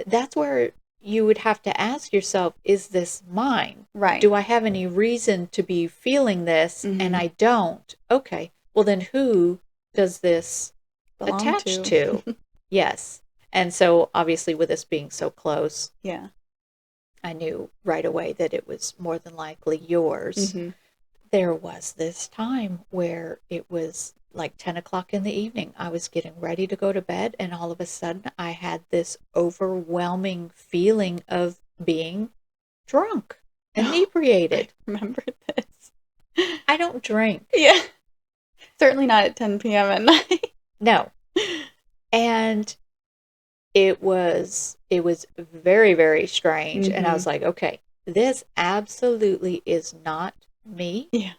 That's where you would have to ask yourself, is this mine? Right. Do I have any reason to be feeling this? And Mm-hmm. I don't. Okay. Well, then who does this Belong attach to. to? Yes. And so obviously with us being so close, Yeah. I knew right away that it was more than likely yours. Mm-hmm. There was this time where it was like 10 o'clock in the evening. I was getting ready to go to bed, and all of a sudden, I had this overwhelming feeling of being drunk, I inebriated. remember this. I don't drink. Yeah. Certainly not at 10 p.m. at night. No. And it was very, very strange. And I Mm-hmm. was like, okay, this absolutely is not me. Yeah.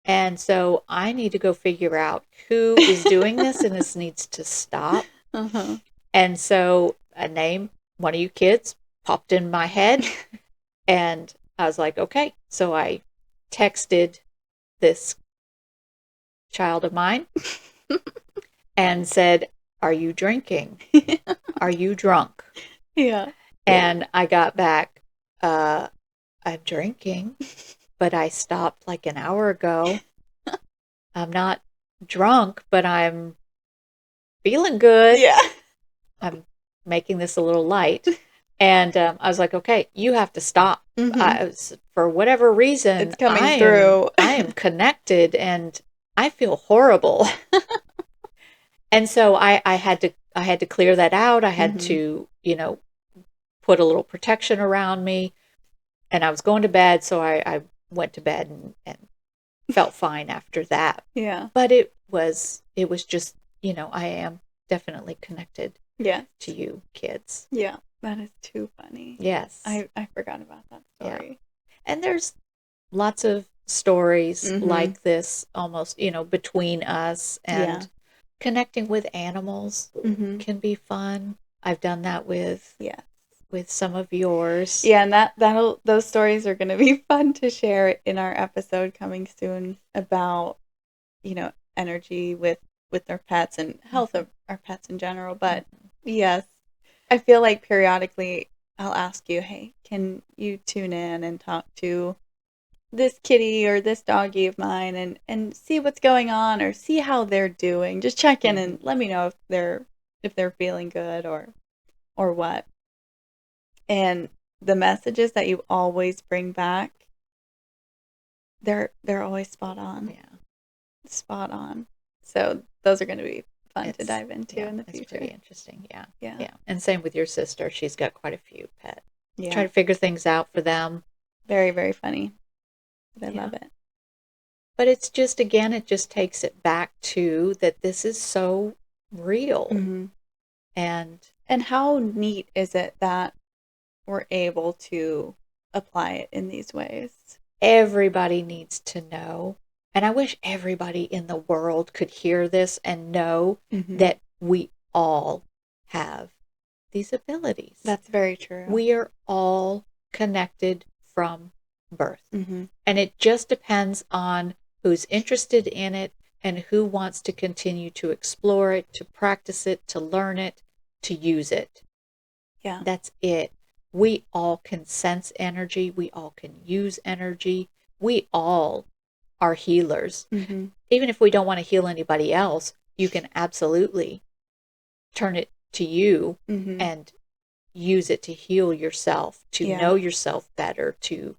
And so I need to go figure out who is doing this, and this needs to stop. Uh-huh. And so a name, one of you kids, popped in my head, and I was like, okay. So I texted this child of mine and said, are you drinking? Are you drunk? Yeah. And I got back, I'm drinking, but I stopped like an hour ago. I'm not drunk, but I'm feeling good. Yeah. I'm making this a little light. And I was like, okay, you have to stop. Mm-hmm. For whatever reason, It's coming I am through. I am connected, and I feel horrible. And so I had to clear that out. I had Mm-hmm. to, put a little protection around me. And I was going to bed, so I went to bed and felt fine after that. Yeah. But it was just, I am definitely connected Yeah. to you kids. Yeah. That is too funny. Yes. I forgot about that Yeah. story. And there's lots of stories Mm-hmm. like this almost, between us, Yeah. and connecting with animals Mm-hmm. can be fun. I've done that with Yeah. some of yours. Yeah, and those stories are going to be fun to share in our episode coming soon about, energy with their pets and health of our pets in general. But Mhm. yes, I feel like periodically I'll ask you, hey, can you tune in and talk to this kitty or this doggy of mine and see what's going on or see how they're doing. Just check in and Mhm. let me know if they're feeling good or what. And the messages that you always bring back, they're always spot on. Yeah. Spot on. So those are going to be fun to It's dive into yeah, in the it's pretty future. interesting. Yeah. Yeah. Yeah. And same with your sister. She's got quite a few pets. Try Yeah. to figure things out for them. Very, very funny. But I Yeah. love it. But it's just, again, it just takes it back to that this is so real. Mm-hmm. And And how neat is it that we're able to apply it in these ways? everybody needs to know. And I wish everybody in the world could hear this and know Mm-hmm. that we all have these abilities. That's very true. We are all connected from birth. Mm-hmm. And it just depends on who's interested in it and who wants to continue to explore it, to practice it, to learn it, to use it. Yeah. That's it. We all can sense energy. We all can use energy. We all are healers. Mm-hmm. Even if we don't want to heal anybody else, you can absolutely turn it to you Mm-hmm. and use it to heal yourself, to Yeah. know yourself better, to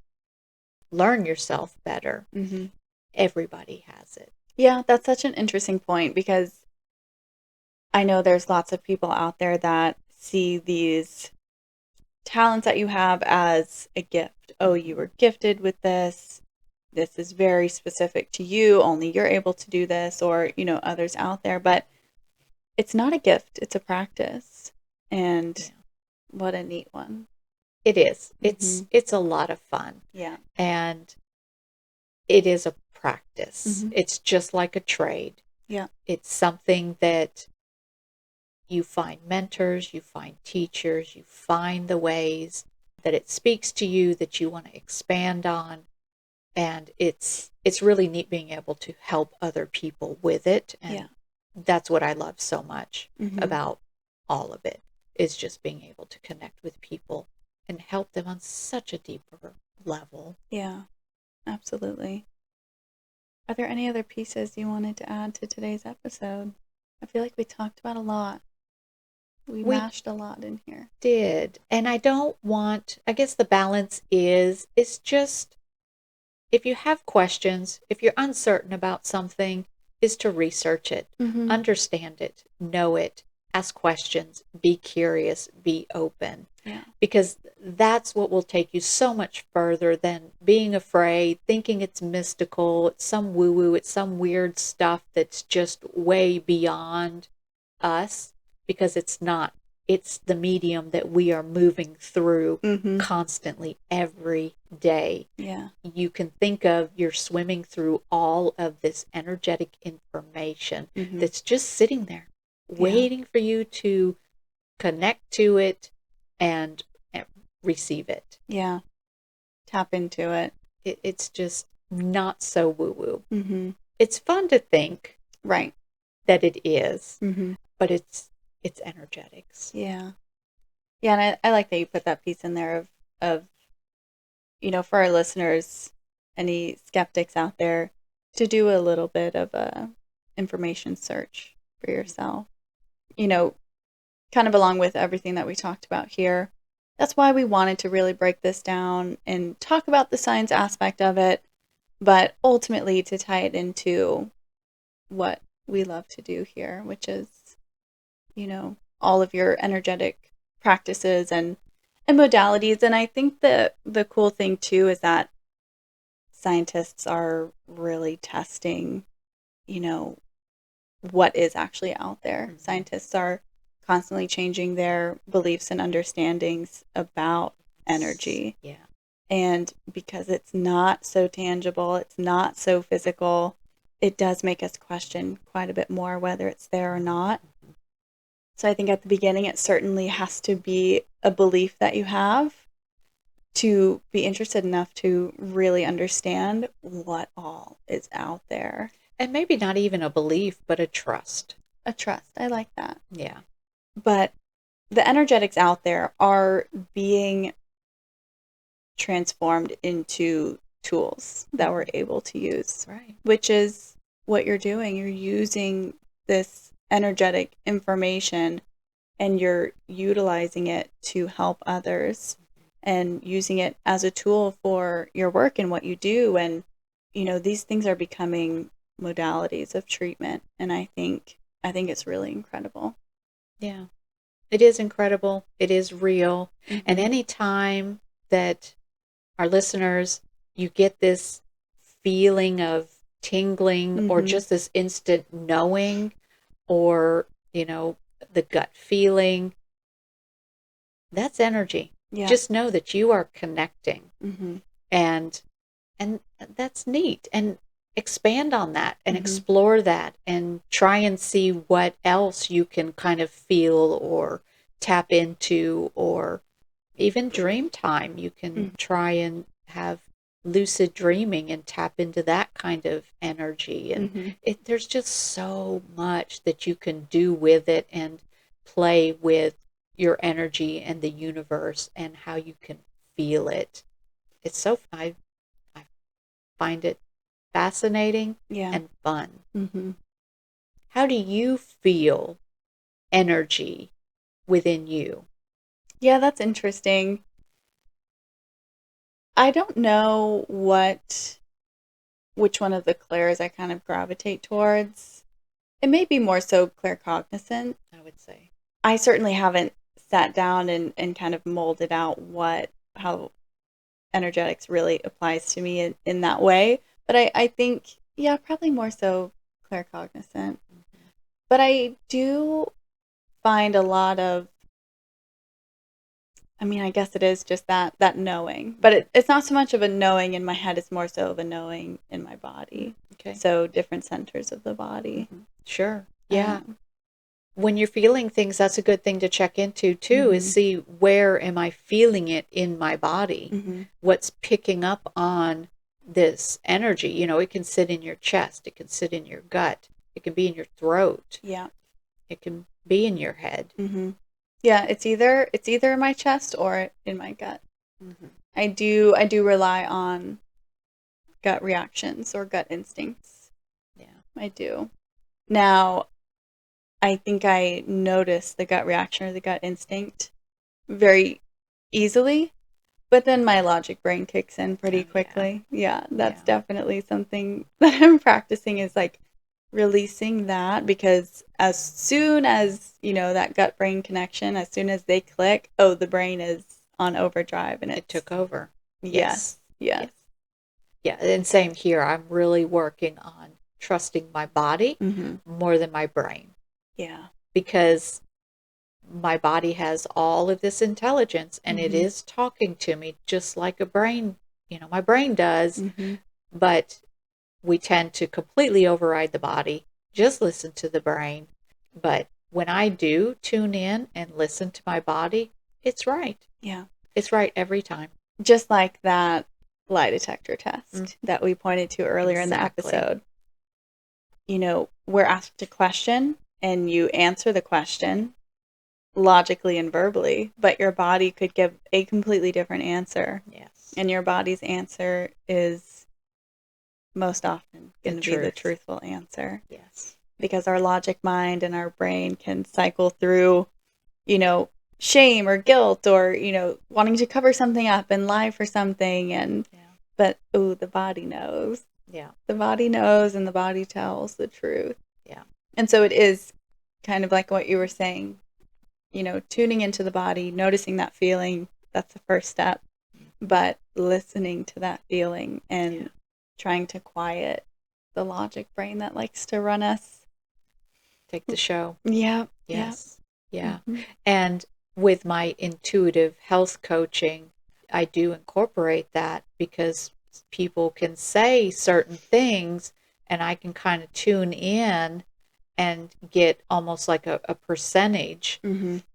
learn yourself better. Mm-hmm. Everybody has it. Yeah, that's such an interesting point because I know there's lots of people out there that see these talents that you have as a gift. Oh, you Mhm. were gifted with this. This is very specific to you. Only you're able to do this, or, others out there. But it's not a gift, it's a practice. And Yeah, what a neat one. it is. Mm-hmm. It's a lot of fun, Yeah. and it is a practice. Mm-hmm. It's just like a trade. Yeah. It's something that you find mentors, you find teachers, you find the ways that it speaks to you that you want to expand on, and it's really neat being able to help other people with it, Yeah. and that's what I love so much Mm-hmm. about all of it, is just being able to connect with people and help them on such a deeper level. Yeah. Absolutely. Are there any other pieces you wanted to add to today's episode? I feel like we talked about a lot. We We mashed a lot in here. did, and I don't want, I guess the balance is it's just, if you have questions, if you're uncertain about something, is to research it, Mm-hmm. understand it, know it, ask questions, be curious, be open, Yeah. because that's what will take you so much further than being afraid, thinking it's mystical, it's some woo woo, it's some weird stuff that's just way beyond us, because it's not. It's the medium that we are moving through Mm-hmm. constantly every day. Yeah. You can think of, you're swimming through all of this energetic information Mm-hmm. that's just sitting there Yeah. waiting for you to connect to it and receive it. Yeah. Tap into it. It's just not so woo woo. Mm-hmm. It's fun to think Right. that it is, Mm-hmm. but it's energetics. Yeah. Yeah, and I like that you put that piece in there of for our listeners, any skeptics out there, to do a little bit of a information search for yourself. You know, kind of along with everything that we talked about here. That's why we wanted to really break this down and talk about the science aspect of it, but ultimately to tie it into what we love to do here, which is, all of your energetic practices and modalities. And I think the cool thing too is that scientists are really testing, you know, what is actually out there. Mm-hmm. Scientists are constantly changing their beliefs and understandings about energy. Yeah. And because it's not so tangible, it's not so physical, it does make us question quite a bit more whether it's there or not. Mm-hmm. So I think at the beginning, it certainly has to be a belief that you have to be interested enough to really understand what all is out there. And maybe not even a belief, but a trust. A trust. I like that. Yeah. But the energetics out there are being transformed into tools that we're able to use, Right. which is what you're doing. You're using this energetic information and you're utilizing it to help others and using it as a tool for your work and what you do. And, these things are becoming modalities of treatment. And I think it's really incredible. Yeah. It is incredible. It is real. And Mm-hmm. any time that our listeners, you get this feeling of tingling or Mm-hmm. just this instant knowing, or, you know, the gut feeling, that's energy. Yeah. Just know that you are connecting, Mm-hmm. and and that's neat. And expand on that and Mm-hmm. explore that and try and see what else you can kind of feel or tap into, or even dream time. You can Mm-hmm. try and have lucid dreaming and tap into that kind of energy. And Mm-hmm. there's just so much that you can do with it and play with your energy and the universe and how you can feel it. It's so I find it fascinating Yeah. and fun. Mm-hmm. How do you feel energy within you? Yeah, that's interesting. I don't know what which one of the clairs I kind of gravitate towards. It may be more so claircognizant. I would say. I certainly haven't sat down and kind of molded out how energetics really applies to me in that way. But I think, yeah, probably more so claircognizant. But I do find a lot of, I mean, I guess it is just that knowing. But it's not so much of a knowing in my head, it's more so of a knowing in my body. Okay. So different centers of the body. Sure. Yeah. When you're feeling things, that's a good thing to check into too, is see, where am I feeling it in my body? What's picking up on this energy? You know, it can sit in your chest, it can sit in your gut, it can be in your throat. Yeah. It can be in your head. Yeah, it's either in my chest or in my gut. I do rely on gut reactions or gut instincts. Yeah. I do. Now, I think I notice the gut reaction or the gut instinct very easily, but then my logic brain kicks in pretty quickly. Yeah, that's definitely something that I'm practicing, is like releasing that, because as soon as, that gut brain connection, as soon as they click, oh, the brain is on overdrive and it took over. Yes. Yeah, and same here. I'm really working on trusting my body more than my brain. Yeah. Because my body has all of this intelligence and it is talking to me just like a brain, my brain does. But we tend to completely override the body, just listen to the brain. But when I do tune in and listen to my body, it's right. Yeah. It's right every time. Just like that lie detector test that we pointed to earlier in the episode. We're asked a question and you answer the question logically and verbally, but your body could give a completely different answer. Yes. And your body's answer is most often going to be the truthful answer. Yes. Because our logic mind and our brain can cycle through, shame or guilt or, wanting to cover something up and lie for something. But, the body knows. Yeah. The body knows and the body tells the truth. Yeah. And so it is kind of like what you were saying, tuning into the body, noticing that feeling, that's the first step. But listening to that feeling and trying to quiet the logic brain that likes to run us. Take the show. Yeah. Yes. Yeah. And with my intuitive health coaching, I do incorporate that, because people can say certain things and I can kind of tune in and get almost like a percentage,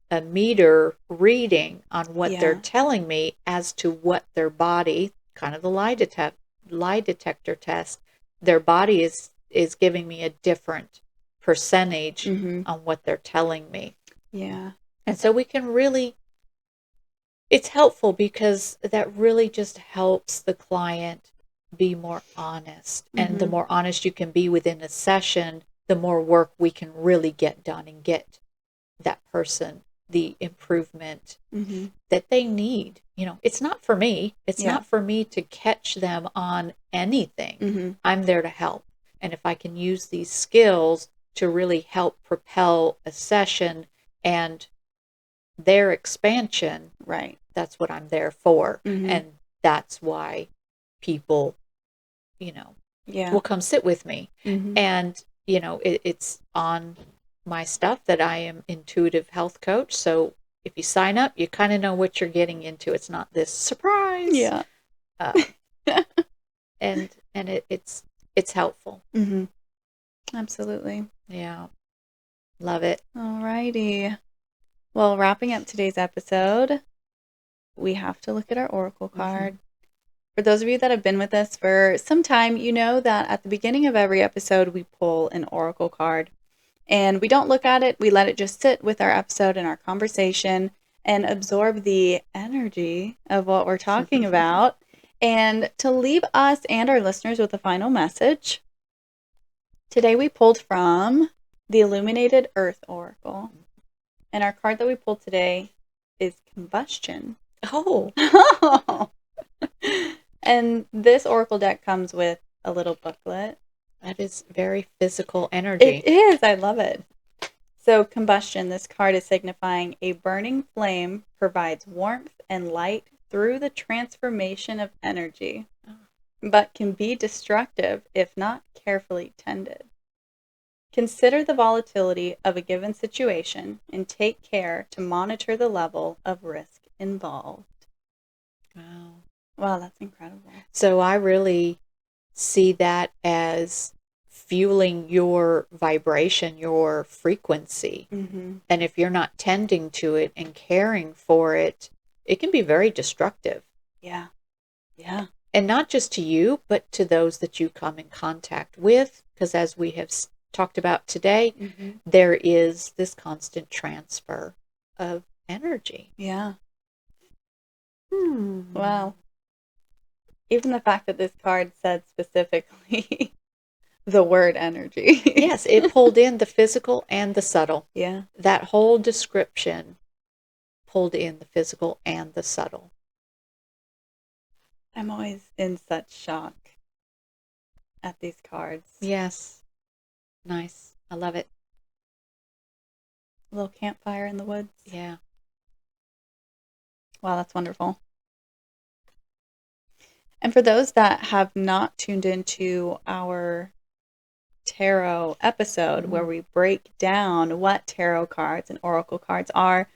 a meter reading on what they're telling me as to what their body, kind of the lie detector test, their body is giving me a different percentage on what they're telling me. Yeah. And so we can really, it's helpful because that really just helps the client be more honest. And the more honest you can be within a session, the more work we can really get done and get that person the improvement that they need. It's not for me. It's not for me to catch them on anything. I'm there to help. And if I can use these skills to really help propel a session and their expansion, right, that's what I'm there for. And that's why people, will come sit with me. And, it's on my stuff that I am intuitive health coach. So if you sign up, you kind of know what you're getting into. It's not this surprise. Yeah. And it's helpful. Absolutely. Yeah. Love it. Alrighty. Well, wrapping up today's episode, we have to look at our oracle card. For those of you that have been with us for some time, you know that at the beginning of every episode, we pull an oracle card. And we don't look at it. We let it just sit with our episode and our conversation and absorb the energy of what we're talking about. And to leave us and our listeners with a final message, today we pulled from the Illuminated Earth Oracle. And our card that we pulled today is Combustion. Oh. And this oracle deck comes with a little booklet. That is very physical energy. It is. I love it. So combustion, this card is signifying a burning flame provides warmth and light through the transformation of energy, but can be destructive if not carefully tended. Consider the volatility of a given situation and take care to monitor the level of risk involved. Wow. Wow, that's incredible. So I really see that as fueling your vibration, your frequency. Mm-hmm. And if you're not tending to it and caring for it, it can be very destructive. Yeah. Yeah. And not just to you, but to those that you come in contact with. Because as we have talked about today, Mm-hmm. there is this constant transfer of energy. Yeah. Wow. Even the fact that this card said specifically the word energy. Yes, it pulled in the physical and the subtle. Yeah. That whole description pulled in the physical and the subtle. I'm always in such shock at these cards. Yes. Nice. I love it. A little campfire in the woods. Yeah. Wow, that's wonderful. And for those that have not tuned into our tarot episode where we break down what tarot cards and oracle cards are,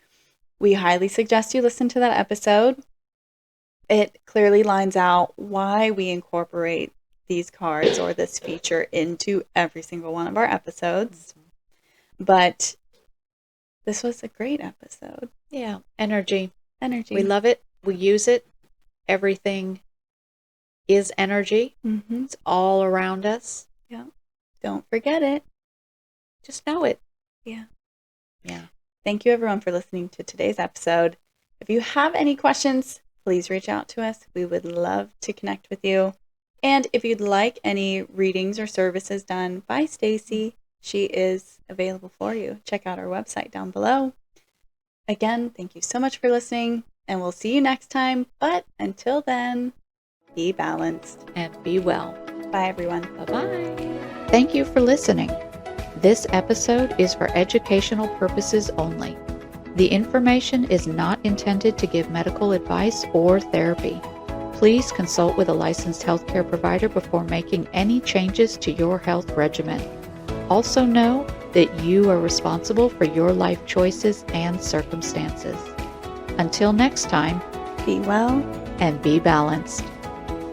we highly suggest you listen to that episode. It clearly lines out why we incorporate these cards or this feature into every single one of our episodes. But this was a great episode. Yeah. Energy. Energy. We love it. We use it. Everything is energy. Mm-hmm. It's all around us. Yeah. Don't forget it. Just know it. Yeah. Yeah. Thank you, everyone, for listening to today's episode. If you have any questions, please reach out to us. We would love to connect with you. And if you'd like any readings or services done by Staci, she is available for you. Check out our website down below. Again, thank you so much for listening, and we'll see you next time. But until then, be balanced. And be well. Bye, everyone. Bye-bye. Thank you for listening. This episode is for educational purposes only. The information is not intended to give medical advice or therapy. Please consult with a licensed healthcare provider before making any changes to your health regimen. Also know that you are responsible for your life choices and circumstances. Until next time, Be well. and be balanced.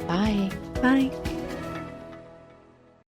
Bye. Bye.